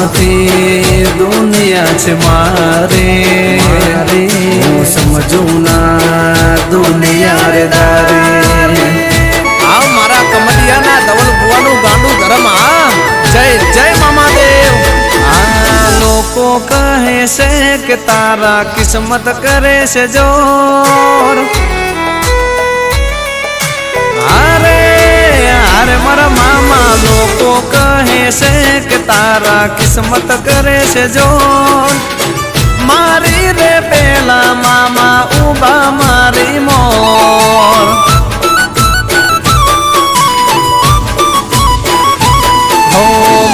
નામથી દુનિયા છે મારે હું સમજું ના દુનિયા રે દારે આવ મારા કમલિયાના ધવલ ભુવાનું ગાંડું ધરમ આ જય જય મામાદેવ લોકો કહે છે કે તારા કિસ્મત કરે છે જોર અરે મારા મામા લોકો કહે છે કે તારા કિસ્મત કરે છે જોર મારી રે પેલા મામા ઉભા મારી મોર હો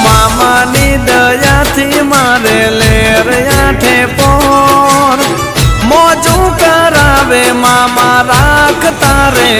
મામાની દયાથી મારે લેર આઠે પોર મોજું કરાવે મામા રાખતા રે